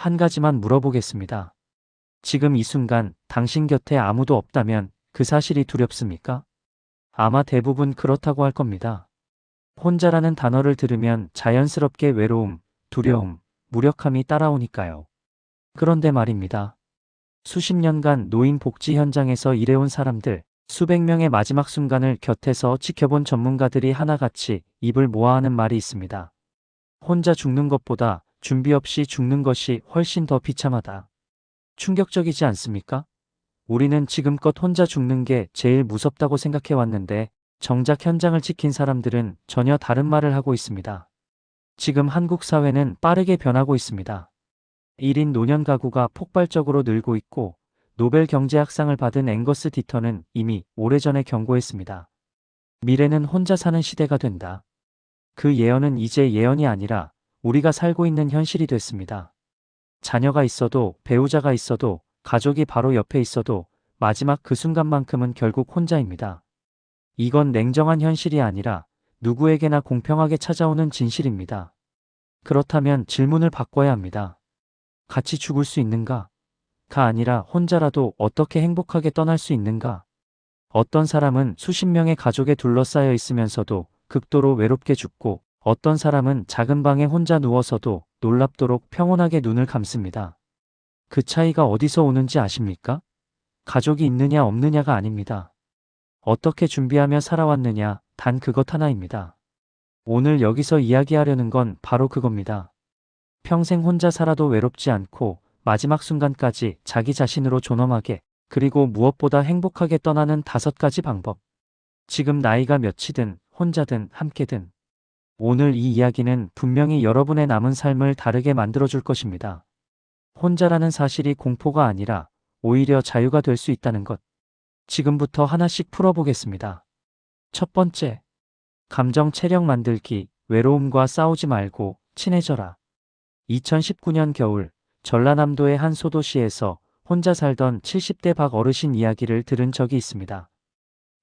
한 가지만 물어보겠습니다. 지금 이 순간 당신 곁에 아무도 없다면 그 사실이 두렵습니까? 아마 대부분 그렇다고 할 겁니다. 혼자라는 단어를 들으면 자연스럽게 외로움, 두려움, 무력함이 따라오니까요. 그런데 말입니다. 수십 년간 노인 복지 현장에서 일해온 사람들, 수백 명의 마지막 순간을 곁에서 지켜본 전문가들이 하나같이 입을 모아 하는 말이 있습니다. 혼자 죽는 것보다 준비 없이 죽는 것이 훨씬 더 비참하다. 충격적이지 않습니까? 우리는 지금껏 혼자 죽는 게 제일 무섭다고 생각해 왔는데 정작 현장을 지킨 사람들은 전혀 다른 말을 하고 있습니다. 지금 한국 사회는 빠르게 변하고 있습니다. 1인 노년 가구가 폭발적으로 늘고 있고 노벨 경제학상을 받은 앵거스 디터는 이미 오래전에 경고했습니다. 미래는 혼자 사는 시대가 된다. 그 예언은 이제 예언이 아니라 우리가 살고 있는 현실이 됐습니다. 자녀가 있어도 배우자가 있어도 가족이 바로 옆에 있어도 마지막 그 순간만큼은 결국 혼자입니다. 이건 냉정한 현실이 아니라 누구에게나 공평하게 찾아오는 진실입니다. 그렇다면 질문을 바꿔야 합니다. 같이 죽을 수 있는가? 가 아니라 혼자라도 어떻게 행복하게 떠날 수 있는가? 어떤 사람은 수십 명의 가족에 둘러싸여 있으면서도 극도로 외롭게 죽고 어떤 사람은 작은 방에 혼자 누워서도 놀랍도록 평온하게 눈을 감습니다. 그 차이가 어디서 오는지 아십니까? 가족이 있느냐 없느냐가 아닙니다. 어떻게 준비하며 살아왔느냐, 단 그것 하나입니다. 오늘 여기서 이야기하려는 건 바로 그겁니다. 평생 혼자 살아도 외롭지 않고 마지막 순간까지 자기 자신으로 존엄하게 그리고 무엇보다 행복하게 떠나는 5가지 방법. 지금 나이가 몇이든 혼자든 함께든 오늘 이 이야기는 분명히 여러분의 남은 삶을 다르게 만들어줄 것입니다. 혼자라는 사실이 공포가 아니라 오히려 자유가 될 수 있다는 것. 지금부터 하나씩 풀어보겠습니다. 첫 번째, 감정 체력 만들기, 외로움과 싸우지 말고 친해져라. 2019년 겨울, 전라남도의 한 소도시에서 혼자 살던 70대 박 어르신 이야기를 들은 적이 있습니다.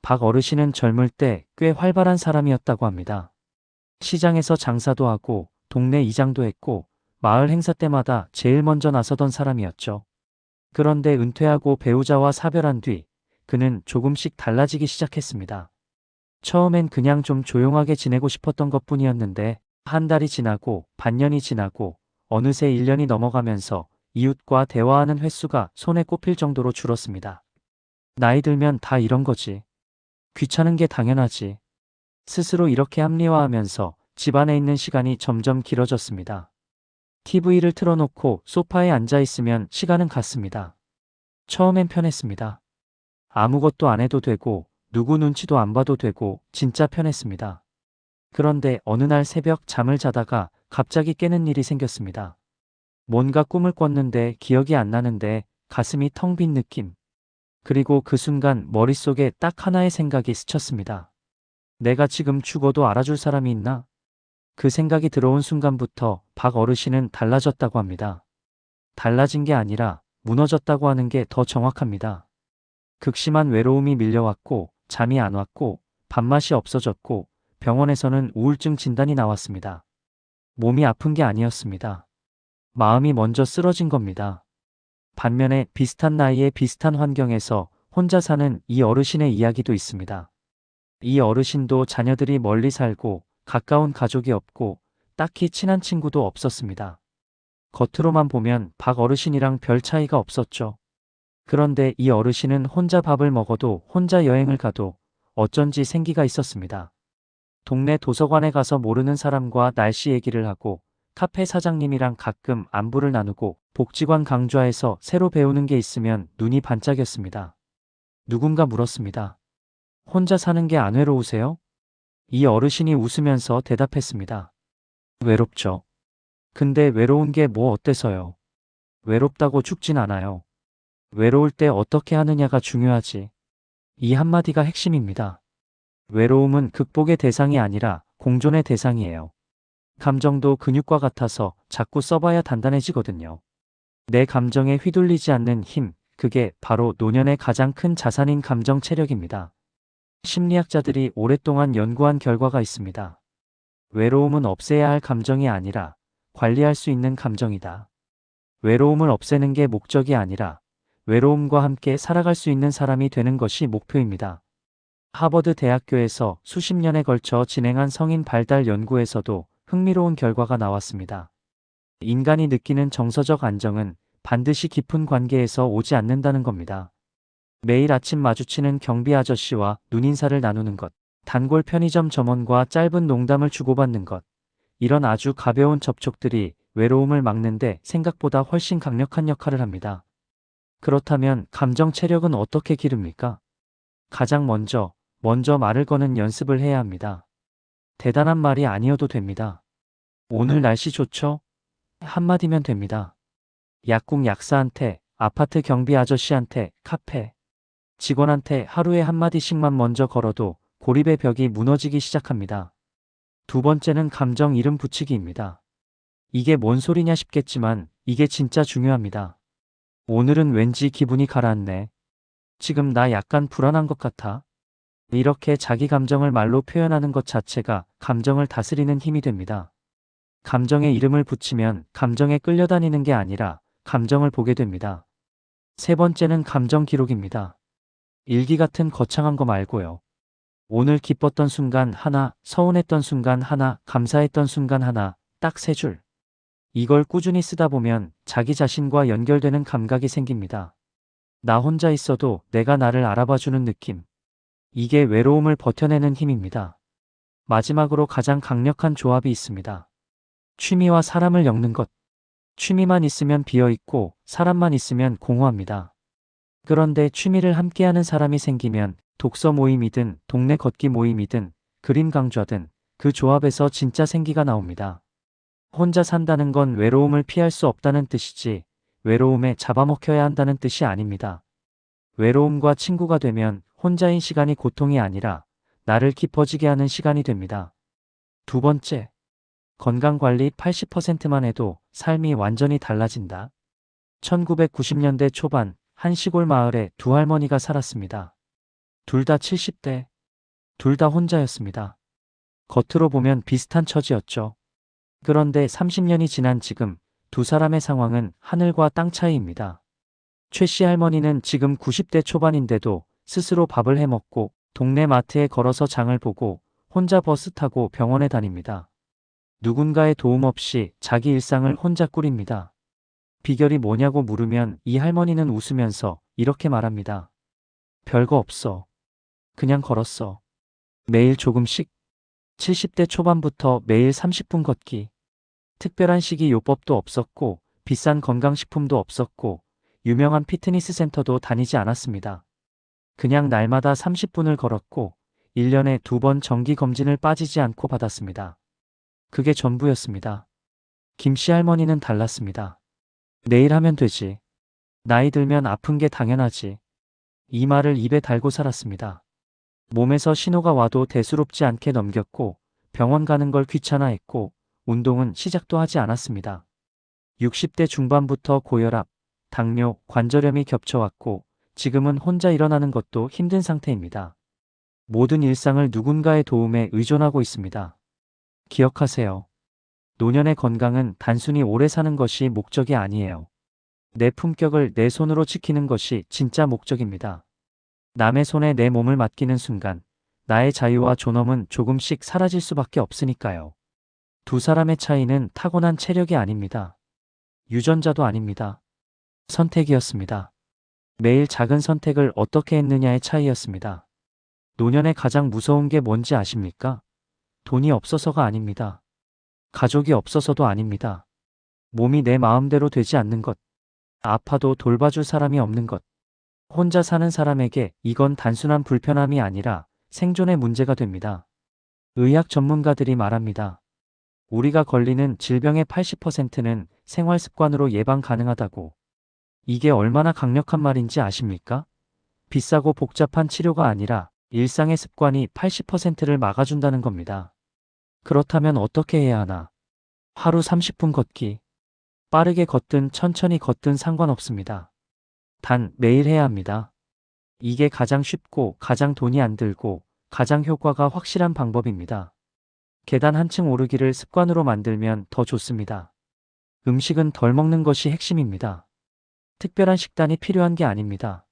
박 어르신은 젊을 때 꽤 활발한 사람이었다고 합니다. 시장에서 장사도 하고 동네 이장도 했고 마을 행사 때마다 제일 먼저 나서던 사람이었죠. 그런데 은퇴하고 배우자와 사별한 뒤 그는 조금씩 달라지기 시작했습니다. 처음엔 그냥 좀 조용하게 지내고 싶었던 것뿐이었는데 한 달이 지나고 반년이 지나고 어느새 1년이 넘어가면서 이웃과 대화하는 횟수가 손에 꼽힐 정도로 줄었습니다. 나이 들면 다 이런 거지. 귀찮은 게 당연하지. 스스로 이렇게 합리화하면서 집안에 있는 시간이 점점 길어졌습니다. TV를 틀어놓고 소파에 앉아 있으면 시간은 갔습니다. 처음엔 편했습니다. 아무것도 안 해도 되고 누구 눈치도 안 봐도 되고 진짜 편했습니다. 그런데 어느 날 새벽 잠을 자다가 갑자기 깨는 일이 생겼습니다. 뭔가 꿈을 꿨는데 기억이 안 나는데 가슴이 텅 빈 느낌. 그리고 그 순간 머릿속에 딱 하나의 생각이 스쳤습니다. 내가 지금 죽어도 알아줄 사람이 있나? 그 생각이 들어온 순간부터 박 어르신은 달라졌다고 합니다. 달라진 게 아니라 무너졌다고 하는 게 더 정확합니다. 극심한 외로움이 밀려왔고 잠이 안 왔고 밥맛이 없어졌고 병원에서는 우울증 진단이 나왔습니다. 몸이 아픈 게 아니었습니다. 마음이 먼저 쓰러진 겁니다. 반면에 비슷한 나이에 비슷한 환경에서 혼자 사는 이 어르신의 이야기도 있습니다. 이 어르신도 자녀들이 멀리 살고 가까운 가족이 없고 딱히 친한 친구도 없었습니다. 겉으로만 보면 박 어르신이랑 별 차이가 없었죠. 그런데 이 어르신은 혼자 밥을 먹어도 혼자 여행을 가도 어쩐지 생기가 있었습니다. 동네 도서관에 가서 모르는 사람과 날씨 얘기를 하고 카페 사장님이랑 가끔 안부를 나누고 복지관 강좌에서 새로 배우는 게 있으면 눈이 반짝였습니다. 누군가 물었습니다. 혼자 사는 게 안 외로우세요? 이 어르신이 웃으면서 대답했습니다. 외롭죠. 근데 외로운 게 뭐 어때서요? 외롭다고 죽진 않아요. 외로울 때 어떻게 하느냐가 중요하지. 이 한마디가 핵심입니다. 외로움은 극복의 대상이 아니라 공존의 대상이에요. 감정도 근육과 같아서 자꾸 써봐야 단단해지거든요. 내 감정에 휘둘리지 않는 힘, 그게 바로 노년의 가장 큰 자산인 감정 체력입니다. 심리학자들이 오랫동안 연구한 결과가 있습니다. 외로움은 없애야 할 감정이 아니라 관리할 수 있는 감정이다. 외로움을 없애는 게 목적이 아니라 외로움과 함께 살아갈 수 있는 사람이 되는 것이 목표입니다. 하버드 대학교에서 수십 년에 걸쳐 진행한 성인 발달 연구에서도 흥미로운 결과가 나왔습니다. 인간이 느끼는 정서적 안정은 반드시 깊은 관계에서 오지 않는다는 겁니다. 매일 아침 마주치는 경비 아저씨와 눈인사를 나누는 것, 단골 편의점 점원과 짧은 농담을 주고받는 것, 이런 아주 가벼운 접촉들이 외로움을 막는데 생각보다 훨씬 강력한 역할을 합니다. 그렇다면 감정 체력은 어떻게 기릅니까? 가장 먼저 말을 거는 연습을 해야 합니다. 대단한 말이 아니어도 됩니다. 오늘 날씨 좋죠? 한마디면 됩니다. 약국 약사한테, 아파트 경비 아저씨한테, 카페 직원한테 하루에 한마디씩만 먼저 걸어도 고립의 벽이 무너지기 시작합니다. 두 번째는 감정 이름 붙이기입니다. 이게 뭔 소리냐 싶겠지만 이게 진짜 중요합니다. 오늘은 왠지 기분이 가라앉네. 지금 나 약간 불안한 것 같아. 이렇게 자기 감정을 말로 표현하는 것 자체가 감정을 다스리는 힘이 됩니다. 감정에 이름을 붙이면 감정에 끌려다니는 게 아니라 감정을 보게 됩니다. 세 번째는 감정 기록입니다. 일기 같은 거창한 거 말고요. 오늘 기뻤던 순간 하나, 서운했던 순간 하나, 감사했던 순간 하나, 딱 3줄. 이걸 꾸준히 쓰다 보면 자기 자신과 연결되는 감각이 생깁니다. 나 혼자 있어도 내가 나를 알아봐주는 느낌. 이게 외로움을 버텨내는 힘입니다. 마지막으로 가장 강력한 조합이 있습니다. 취미와 사람을 엮는 것. 취미만 있으면 비어있고 사람만 있으면 공허합니다. 그런데 취미를 함께하는 사람이 생기면 독서 모임이든 동네 걷기 모임이든 그림 강좌든 그 조합에서 진짜 생기가 나옵니다. 혼자 산다는 건 외로움을 피할 수 없다는 뜻이지 외로움에 잡아먹혀야 한다는 뜻이 아닙니다. 외로움과 친구가 되면 혼자인 시간이 고통이 아니라 나를 깊어지게 하는 시간이 됩니다. 두 번째, 건강관리 80%만 해도 삶이 완전히 달라진다. 1990년대 초반 한 시골 마을에 두 할머니가 살았습니다. 둘 다 70대, 둘 다 혼자였습니다. 겉으로 보면 비슷한 처지였죠. 그런데 30년이 지난 지금 두 사람의 상황은 하늘과 땅 차이입니다. 최 씨 할머니는 지금 90대 초반인데도 스스로 밥을 해먹고 동네 마트에 걸어서 장을 보고 혼자 버스 타고 병원에 다닙니다. 누군가의 도움 없이 자기 일상을 혼자 꾸립니다. 비결이 뭐냐고 물으면 이 할머니는 웃으면서 이렇게 말합니다. 별거 없어. 그냥 걸었어. 매일 조금씩. 70대 초반부터 매일 30분 걷기. 특별한 식이요법도 없었고 비싼 건강식품도 없었고 유명한 피트니스 센터도 다니지 않았습니다. 그냥 날마다 30분을 걸었고 1년에 2번 정기검진을 빠지지 않고 받았습니다. 그게 전부였습니다. 김씨 할머니는 달랐습니다. 내일 하면 되지. 나이 들면 아픈 게 당연하지. 이 말을 입에 달고 살았습니다. 몸에서 신호가 와도 대수롭지 않게 넘겼고 병원 가는 걸 귀찮아했고 운동은 시작도 하지 않았습니다. 60대 중반부터 고혈압, 당뇨, 관절염이 겹쳐왔고 지금은 혼자 일어나는 것도 힘든 상태입니다. 모든 일상을 누군가의 도움에 의존하고 있습니다. 기억하세요. 노년의 건강은 단순히 오래 사는 것이 목적이 아니에요. 내 품격을 내 손으로 지키는 것이 진짜 목적입니다. 남의 손에 내 몸을 맡기는 순간 나의 자유와 존엄은 조금씩 사라질 수밖에 없으니까요. 두 사람의 차이는 타고난 체력이 아닙니다. 유전자도 아닙니다. 선택이었습니다. 매일 작은 선택을 어떻게 했느냐의 차이였습니다. 노년에 가장 무서운 게 뭔지 아십니까? 돈이 없어서가 아닙니다. 가족이 없어서도 아닙니다. 몸이 내 마음대로 되지 않는 것. 아파도 돌봐줄 사람이 없는 것. 혼자 사는 사람에게 이건 단순한 불편함이 아니라 생존의 문제가 됩니다. 의학 전문가들이 말합니다. 우리가 걸리는 질병의 80%는 생활 습관으로 예방 가능하다고. 이게 얼마나 강력한 말인지 아십니까? 비싸고 복잡한 치료가 아니라 일상의 습관이 80%를 막아준다는 겁니다. 그렇다면 어떻게 해야 하나? 하루 30분 걷기. 빠르게 걷든 천천히 걷든 상관없습니다. 단 매일 해야 합니다. 이게 가장 쉽고 가장 돈이 안 들고 가장 효과가 확실한 방법입니다. 계단 한 층 오르기를 습관으로 만들면 더 좋습니다. 음식은 덜 먹는 것이 핵심입니다. 특별한 식단이 필요한 게 아닙니다.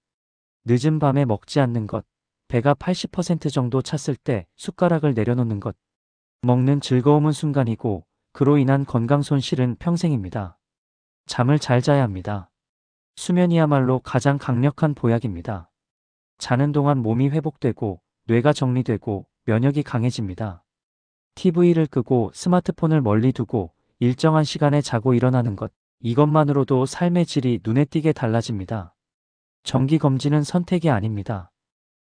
늦은 밤에 먹지 않는 것, 배가 80% 정도 찼을 때 숟가락을 내려놓는 것. 먹는 즐거움은 순간이고 그로 인한 건강 손실은 평생입니다. 잠을 잘 자야 합니다. 수면이야말로 가장 강력한 보약입니다. 자는 동안 몸이 회복되고 뇌가 정리되고 면역이 강해집니다. TV를 끄고 스마트폰을 멀리 두고 일정한 시간에 자고 일어나는 것, 이것만으로도 삶의 질이 눈에 띄게 달라집니다. 정기검진은 선택이 아닙니다.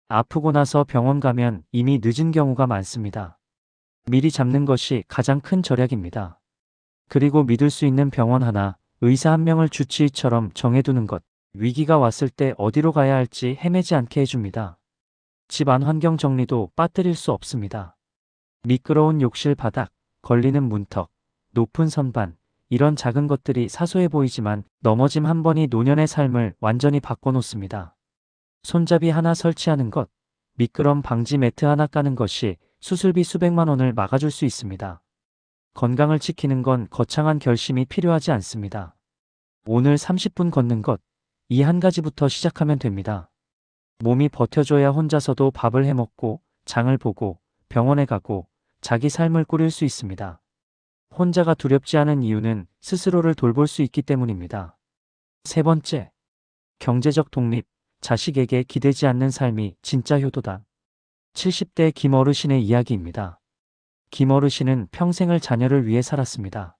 아프고 나서 병원 가면 이미 늦은 경우가 많습니다. 미리 잡는 것이 가장 큰 절약입니다. 그리고 믿을 수 있는 병원 하나, 의사 한 명을 주치의처럼 정해두는 것, 위기가 왔을 때 어디로 가야 할지 헤매지 않게 해줍니다. 집 안 환경 정리도 빠뜨릴 수 없습니다. 미끄러운 욕실 바닥, 걸리는 문턱, 높은 선반, 이런 작은 것들이 사소해 보이지만 넘어짐 한 번이 노년의 삶을 완전히 바꿔놓습니다. 손잡이 하나 설치하는 것, 미끄럼 방지 매트 하나 까는 것이 수술비 수백만 원을 막아줄 수 있습니다. 건강을 지키는 건 거창한 결심이 필요하지 않습니다. 오늘 30분 걷는 것, 이 한 가지부터 시작하면 됩니다. 몸이 버텨줘야 혼자서도 밥을 해먹고, 장을 보고, 병원에 가고, 자기 삶을 꾸릴 수 있습니다. 혼자가 두렵지 않은 이유는 스스로를 돌볼 수 있기 때문입니다. 세 번째, 경제적 독립, 자식에게 기대지 않는 삶이 진짜 효도다. 70대 김 어르신의 이야기입니다. 김 어르신은 평생을 자녀를 위해 살았습니다.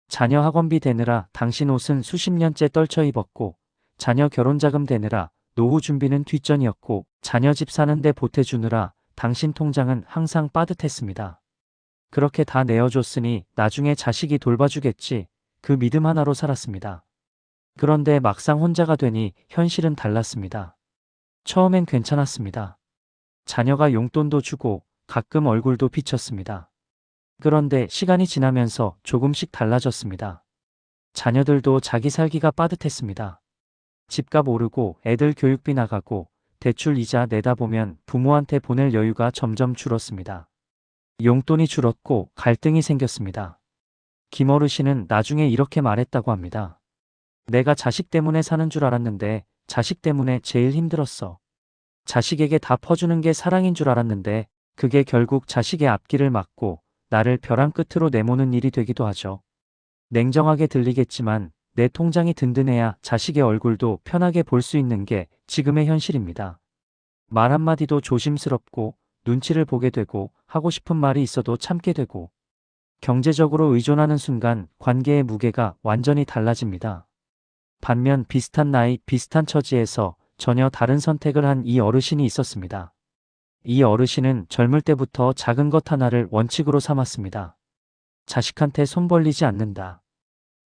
자녀 학원비 대느라 당신 옷은 수십 년째 떨쳐 입었고, 자녀 결혼자금 대느라 노후 준비는 뒷전이었고, 자녀 집 사는데 보태주느라 당신 통장은 항상 빠듯했습니다. 그렇게 다 내어줬으니 나중에 자식이 돌봐주겠지, 그 믿음 하나로 살았습니다. 그런데 막상 혼자가 되니 현실은 달랐습니다. 처음엔 괜찮았습니다. 자녀가 용돈도 주고 가끔 얼굴도 비쳤습니다. 그런데 시간이 지나면서 조금씩 달라졌습니다. 자녀들도 자기 살기가 빠듯했습니다. 집값 오르고 애들 교육비 나가고 대출 이자 내다 보면 부모한테 보낼 여유가 점점 줄었습니다. 용돈이 줄었고 갈등이 생겼습니다. 김 어르신은 나중에 이렇게 말했다고 합니다. 내가 자식 때문에 사는 줄 알았는데 자식 때문에 제일 힘들었어. 자식에게 다 퍼주는 게 사랑인 줄 알았는데 그게 결국 자식의 앞길을 막고 나를 벼랑 끝으로 내모는 일이 되기도 하죠. 냉정하게 들리겠지만 내 통장이 든든해야 자식의 얼굴도 편하게 볼 수 있는 게 지금의 현실입니다. 말 한마디도 조심스럽고 눈치를 보게 되고 하고 싶은 말이 있어도 참게 되고 경제적으로 의존하는 순간 관계의 무게가 완전히 달라집니다. 반면 비슷한 나이, 비슷한 처지에서 전혀 다른 선택을 한 이 어르신이 있었습니다. 이 어르신은 젊을 때부터 작은 것 하나를 원칙으로 삼았습니다. 자식한테 손 벌리지 않는다.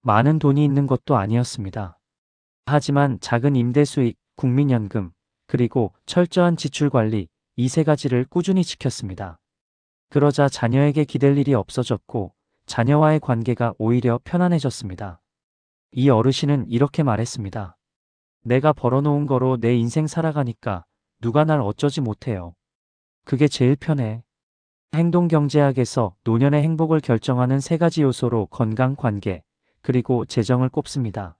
많은 돈이 있는 것도 아니었습니다. 하지만 작은 임대 수익, 국민연금, 그리고 철저한 지출 관리, 이 세 가지를 꾸준히 지켰습니다. 그러자 자녀에게 기댈 일이 없어졌고 자녀와의 관계가 오히려 편안해졌습니다. 이 어르신은 이렇게 말했습니다. 내가 벌어놓은 거로 내 인생 살아가니까 누가 날 어쩌지 못해요. 그게 제일 편해. 행동경제학에서 노년의 행복을 결정하는 세 가지 요소로 건강, 관계, 그리고 재정을 꼽습니다.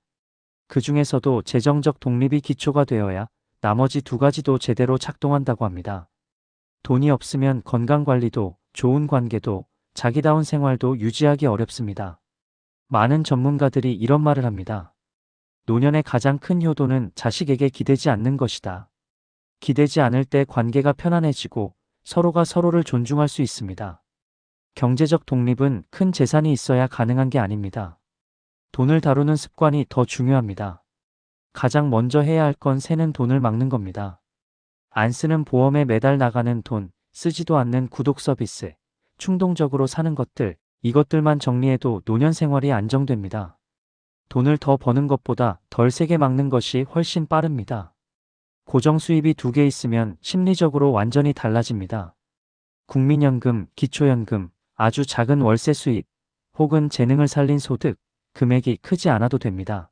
그 중에서도 재정적 독립이 기초가 되어야 나머지 두 가지도 제대로 작동한다고 합니다. 돈이 없으면 건강관리도, 좋은 관계도, 자기다운 생활도 유지하기 어렵습니다. 많은 전문가들이 이런 말을 합니다. 노년의 가장 큰 효도는 자식에게 기대지 않는 것이다. 기대지 않을 때 관계가 편안해지고 서로가 서로를 존중할 수 있습니다. 경제적 독립은 큰 재산이 있어야 가능한 게 아닙니다. 돈을 다루는 습관이 더 중요합니다. 가장 먼저 해야 할 건 새는 돈을 막는 겁니다. 안 쓰는 보험에 매달 나가는 돈, 쓰지도 않는 구독 서비스, 충동적으로 사는 것들, 이것들만 정리해도 노년 생활이 안정됩니다. 돈을 더 버는 것보다 덜 세게 막는 것이 훨씬 빠릅니다. 고정 수입이 2개 있으면 심리적으로 완전히 달라집니다. 국민연금, 기초연금, 아주 작은 월세 수입, 혹은 재능을 살린 소득, 금액이 크지 않아도 됩니다.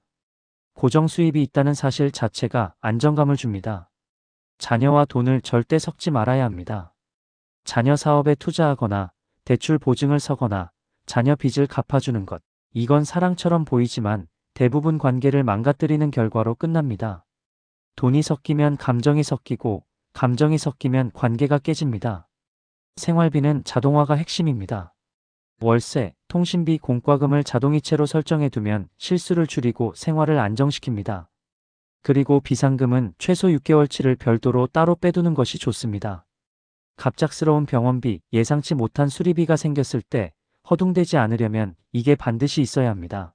고정 수입이 있다는 사실 자체가 안정감을 줍니다. 자녀와 돈을 절대 섞지 말아야 합니다. 자녀 사업에 투자하거나 대출 보증을 서거나 자녀 빚을 갚아주는 것, 이건 사랑처럼 보이지만 대부분 관계를 망가뜨리는 결과로 끝납니다. 돈이 섞이면 감정이 섞이고 감정이 섞이면 관계가 깨집니다. 생활비는 자동화가 핵심입니다. 월세, 통신비, 공과금을 자동이체로 설정해두면 실수를 줄이고 생활을 안정시킵니다. 그리고 비상금은 최소 6개월치를 별도로 따로 빼두는 것이 좋습니다. 갑작스러운 병원비, 예상치 못한 수리비가 생겼을 때 허둥대지 않으려면 이게 반드시 있어야 합니다.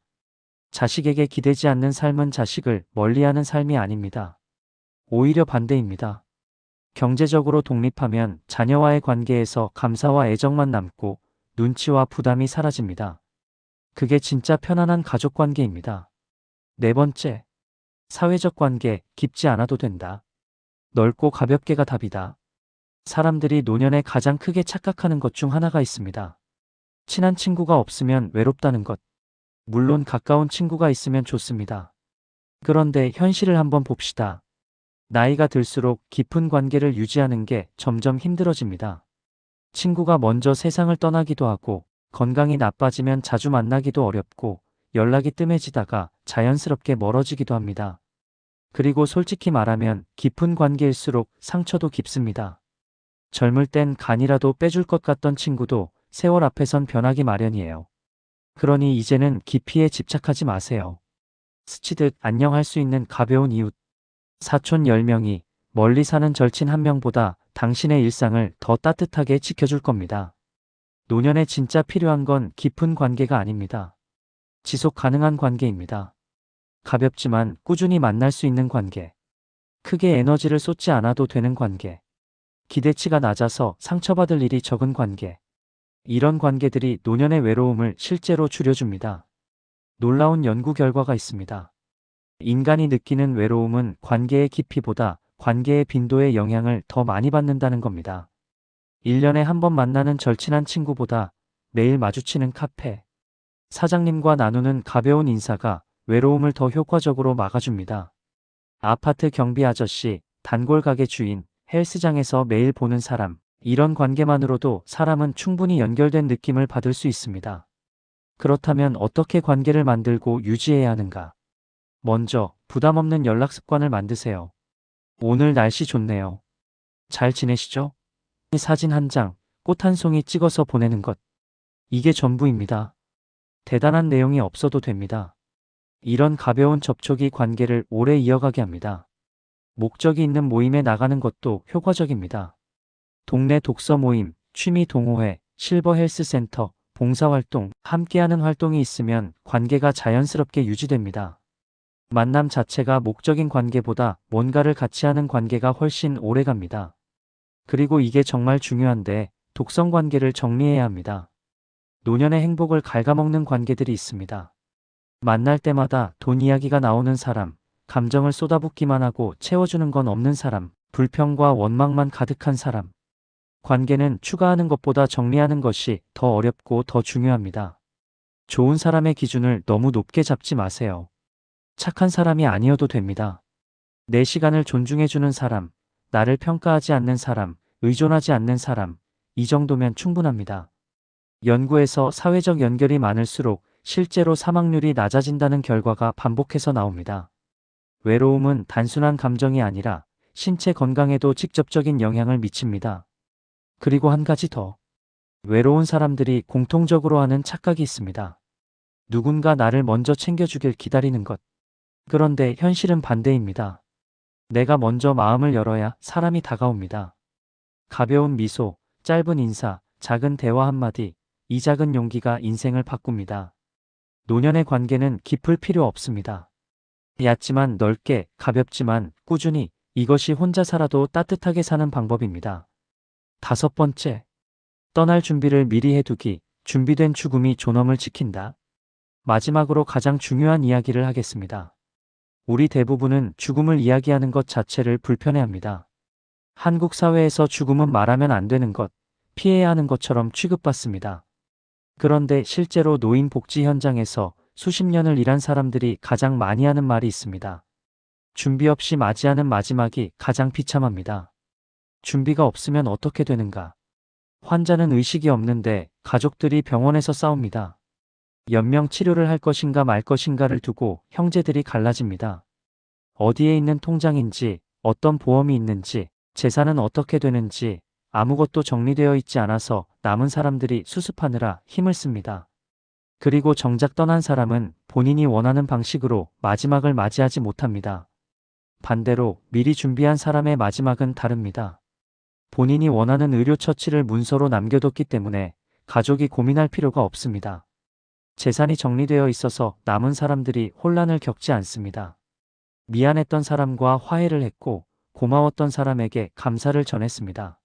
자식에게 기대지 않는 삶은 자식을 멀리하는 삶이 아닙니다. 오히려 반대입니다. 경제적으로 독립하면 자녀와의 관계에서 감사와 애정만 남고 눈치와 부담이 사라집니다. 그게 진짜 편안한 가족 관계입니다. 네 번째, 사회적 관계 깊지 않아도 된다. 넓고 가볍게가 답이다. 사람들이 노년에 가장 크게 착각하는 것 중 하나가 있습니다. 친한 친구가 없으면 외롭다는 것. 물론 가까운 친구가 있으면 좋습니다. 그런데 현실을 한번 봅시다. 나이가 들수록 깊은 관계를 유지하는 게 점점 힘들어집니다. 친구가 먼저 세상을 떠나기도 하고 건강이 나빠지면 자주 만나기도 어렵고 연락이 뜸해지다가 자연스럽게 멀어지기도 합니다. 그리고 솔직히 말하면 깊은 관계일수록 상처도 깊습니다. 젊을 땐 간이라도 빼줄 것 같던 친구도 세월 앞에선 변하기 마련이에요. 그러니 이제는 깊이에 집착하지 마세요. 스치듯 안녕할 수 있는 가벼운 이웃. 사촌 10명이 멀리 사는 절친 1명보다 당신의 일상을 더 따뜻하게 지켜줄 겁니다. 노년에 진짜 필요한 건 깊은 관계가 아닙니다. 지속 가능한 관계입니다. 가볍지만 꾸준히 만날 수 있는 관계. 크게 에너지를 쏟지 않아도 되는 관계. 기대치가 낮아서 상처받을 일이 적은 관계. 이런 관계들이 노년의 외로움을 실제로 줄여줍니다. 놀라운 연구 결과가 있습니다. 인간이 느끼는 외로움은 관계의 깊이보다 관계의 빈도의 영향을 더 많이 받는다는 겁니다. 1년에 한 번 만나는 절친한 친구보다 매일 마주치는 카페, 사장님과 나누는 가벼운 인사가 외로움을 더 효과적으로 막아줍니다. 아파트 경비 아저씨, 단골 가게 주인, 헬스장에서 매일 보는 사람, 이런 관계만으로도 사람은 충분히 연결된 느낌을 받을 수 있습니다. 그렇다면 어떻게 관계를 만들고 유지해야 하는가? 먼저 부담 없는 연락 습관을 만드세요. 오늘 날씨 좋네요. 잘 지내시죠? 사진 한 장, 꽃 한 송이 찍어서 보내는 것. 이게 전부입니다. 대단한 내용이 없어도 됩니다. 이런 가벼운 접촉이 관계를 오래 이어가게 합니다. 목적이 있는 모임에 나가는 것도 효과적입니다. 동네 독서 모임, 취미 동호회, 실버 헬스센터, 봉사활동, 함께하는 활동이 있으면 관계가 자연스럽게 유지됩니다. 만남 자체가 목적인 관계보다 뭔가를 같이 하는 관계가 훨씬 오래갑니다. 그리고 이게 정말 중요한데 독성 관계를 정리해야 합니다. 노년의 행복을 갉아먹는 관계들이 있습니다. 만날 때마다 돈 이야기가 나오는 사람, 감정을 쏟아붓기만 하고 채워주는 건 없는 사람, 불평과 원망만 가득한 사람. 관계는 추가하는 것보다 정리하는 것이 더 어렵고 더 중요합니다. 좋은 사람의 기준을 너무 높게 잡지 마세요. 착한 사람이 아니어도 됩니다. 내 시간을 존중해주는 사람, 나를 평가하지 않는 사람, 의존하지 않는 사람, 이 정도면 충분합니다. 연구에서 사회적 연결이 많을수록 실제로 사망률이 낮아진다는 결과가 반복해서 나옵니다. 외로움은 단순한 감정이 아니라 신체 건강에도 직접적인 영향을 미칩니다. 그리고 한 가지 더. 외로운 사람들이 공통적으로 하는 착각이 있습니다. 누군가 나를 먼저 챙겨주길 기다리는 것. 그런데 현실은 반대입니다. 내가 먼저 마음을 열어야 사람이 다가옵니다. 가벼운 미소, 짧은 인사, 작은 대화 한마디, 이 작은 용기가 인생을 바꿉니다. 노년의 관계는 깊을 필요 없습니다. 얕지만 넓게, 가볍지만 꾸준히, 이것이 혼자 살아도 따뜻하게 사는 방법입니다. 5번째, 떠날 준비를 미리 해두기, 준비된 죽음이 존엄을 지킨다. 마지막으로 가장 중요한 이야기를 하겠습니다. 우리 대부분은 죽음을 이야기하는 것 자체를 불편해합니다. 한국 사회에서 죽음은 말하면 안 되는 것, 피해야 하는 것처럼 취급받습니다. 그런데 실제로 노인 복지 현장에서 수십 년을 일한 사람들이 가장 많이 하는 말이 있습니다. 준비 없이 맞이하는 마지막이 가장 비참합니다. 준비가 없으면 어떻게 되는가? 환자는 의식이 없는데 가족들이 병원에서 싸웁니다. 연명 치료를 할 것인가 말 것인가를 두고 형제들이 갈라집니다. 어디에 있는 통장인지, 어떤 보험이 있는지, 재산은 어떻게 되는지 아무것도 정리되어 있지 않아서 남은 사람들이 수습하느라 힘을 씁니다. 그리고 정작 떠난 사람은 본인이 원하는 방식으로 마지막을 맞이하지 못합니다. 반대로 미리 준비한 사람의 마지막은 다릅니다. 본인이 원하는 의료 처치를 문서로 남겨뒀기 때문에 가족이 고민할 필요가 없습니다. 재산이 정리되어 있어서 남은 사람들이 혼란을 겪지 않습니다. 미안했던 사람과 화해를 했고 고마웠던 사람에게 감사를 전했습니다.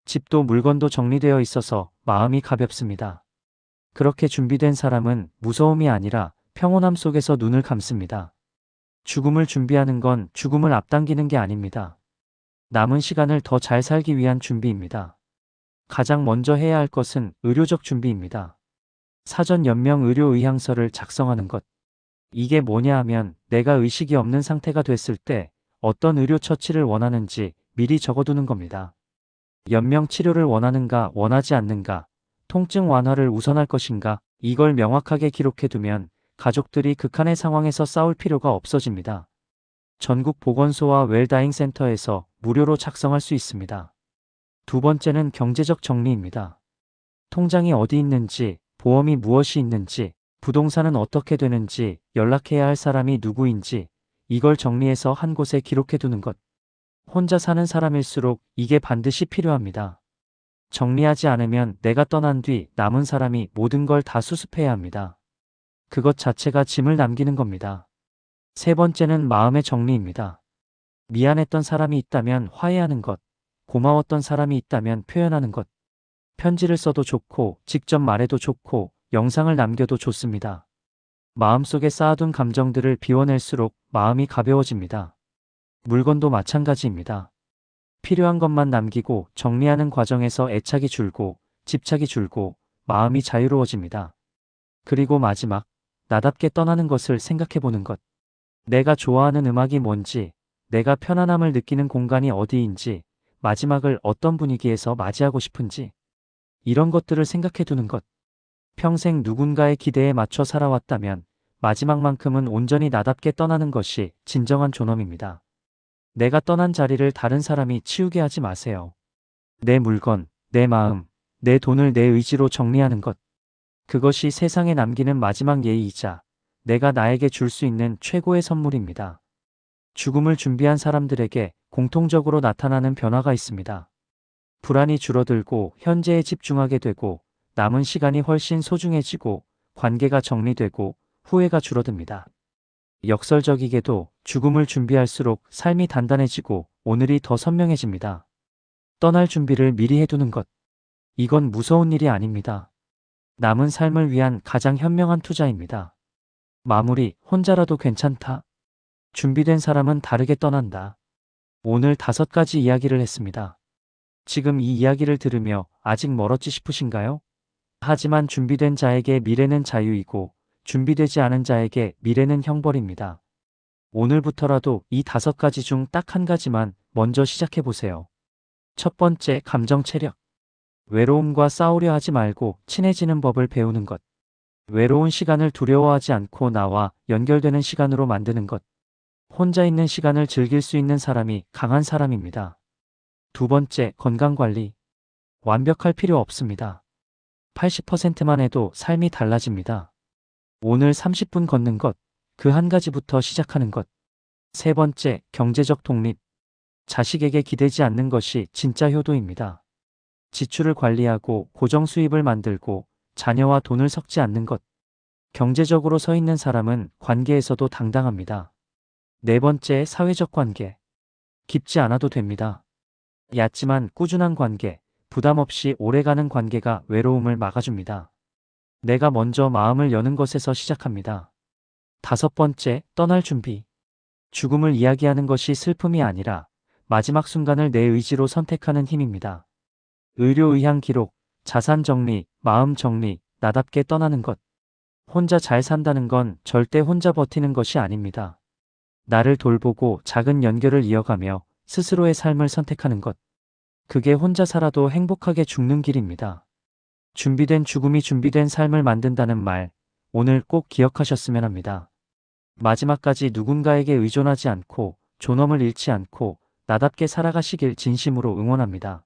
집도 물건도 정리되어 있어서 마음이 가볍습니다. 그렇게 준비된 사람은 무서움이 아니라 평온함 속에서 눈을 감습니다. 죽음을 준비하는 건 죽음을 앞당기는 게 아닙니다. 남은 시간을 더 잘 살기 위한 준비입니다. 가장 먼저 해야 할 것은 의료적 준비입니다. 사전 연명 의료 의향서를 작성하는 것. 이게 뭐냐 하면 내가 의식이 없는 상태가 됐을 때 어떤 의료 처치를 원하는지 미리 적어두는 겁니다. 연명 치료를 원하는가 원하지 않는가, 통증 완화를 우선할 것인가, 이걸 명확하게 기록해두면 가족들이 극한의 상황에서 싸울 필요가 없어집니다. 전국 보건소와 웰다잉 센터에서 무료로 작성할 수 있습니다. 두 번째는 경제적 정리입니다. 통장이 어디 있는지, 보험이 무엇이 있는지, 부동산은 어떻게 되는지, 연락해야 할 사람이 누구인지 이걸 정리해서 한 곳에 기록해두는 것. 혼자 사는 사람일수록 이게 반드시 필요합니다. 정리하지 않으면 내가 떠난 뒤 남은 사람이 모든 걸 다 수습해야 합니다. 그것 자체가 짐을 남기는 겁니다. 세 번째는 마음의 정리입니다. 미안했던 사람이 있다면 화해하는 것, 고마웠던 사람이 있다면 표현하는 것. 편지를 써도 좋고 직접 말해도 좋고 영상을 남겨도 좋습니다. 마음속에 쌓아둔 감정들을 비워낼수록 마음이 가벼워집니다. 물건도 마찬가지입니다. 필요한 것만 남기고 정리하는 과정에서 애착이 줄고 집착이 줄고 마음이 자유로워집니다. 그리고 마지막, 나답게 떠나는 것을 생각해보는 것. 내가 좋아하는 음악이 뭔지, 내가 편안함을 느끼는 공간이 어디인지, 마지막을 어떤 분위기에서 맞이하고 싶은지, 이런 것들을 생각해두는 것. 평생 누군가의 기대에 맞춰 살아왔다면 마지막만큼은 온전히 나답게 떠나는 것이 진정한 존엄입니다. 내가 떠난 자리를 다른 사람이 치우게 하지 마세요. 내 물건, 내 마음, 내 돈을 내 의지로 정리하는 것. 그것이 세상에 남기는 마지막 예의이자 내가 나에게 줄 수 있는 최고의 선물입니다. 죽음을 준비한 사람들에게 공통적으로 나타나는 변화가 있습니다. 불안이 줄어들고 현재에 집중하게 되고 남은 시간이 훨씬 소중해지고 관계가 정리되고 후회가 줄어듭니다. 역설적이게도 죽음을 준비할수록 삶이 단단해지고 오늘이 더 선명해집니다. 떠날 준비를 미리 해두는 것. 이건 무서운 일이 아닙니다. 남은 삶을 위한 가장 현명한 투자입니다. 마무리, 혼자라도 괜찮다. 준비된 사람은 다르게 떠난다. 오늘 5가지 이야기를 했습니다. 지금 이 이야기를 들으며 아직 멀었지 싶으신가요? 하지만 준비된 자에게 미래는 자유이고 준비되지 않은 자에게 미래는 형벌입니다. 오늘부터라도 이 5가지 중 딱 한 가지만 먼저 시작해보세요. 첫 번째, 감정 체력. 외로움과 싸우려 하지 말고 친해지는 법을 배우는 것. 외로운 시간을 두려워하지 않고 나와 연결되는 시간으로 만드는 것. 혼자 있는 시간을 즐길 수 있는 사람이 강한 사람입니다. 두 번째, 건강관리. 완벽할 필요 없습니다. 80%만 해도 삶이 달라집니다. 오늘 30분 걷는 것, 그 한 가지부터 시작하는 것. 세 번째, 경제적 독립. 자식에게 기대지 않는 것이 진짜 효도입니다. 지출을 관리하고 고정 수입을 만들고 자녀와 돈을 섞지 않는 것. 경제적으로 서 있는 사람은 관계에서도 당당합니다. 네 번째, 사회적 관계. 깊지 않아도 됩니다. 얕지만 꾸준한 관계, 부담 없이 오래가는 관계가 외로움을 막아줍니다. 내가 먼저 마음을 여는 것에서 시작합니다. 다섯 번째, 떠날 준비. 죽음을 이야기하는 것이 슬픔이 아니라 마지막 순간을 내 의지로 선택하는 힘입니다. 의료 의향 기록, 자산 정리, 마음 정리, 나답게 떠나는 것. 혼자 잘 산다는 건 절대 혼자 버티는 것이 아닙니다. 나를 돌보고 작은 연결을 이어가며 스스로의 삶을 선택하는 것. 그게 혼자 살아도 행복하게 죽는 길입니다. 준비된 죽음이 준비된 삶을 만든다는 말, 오늘 꼭 기억하셨으면 합니다. 마지막까지 누군가에게 의존하지 않고 존엄을 잃지 않고 나답게 살아가시길 진심으로 응원합니다.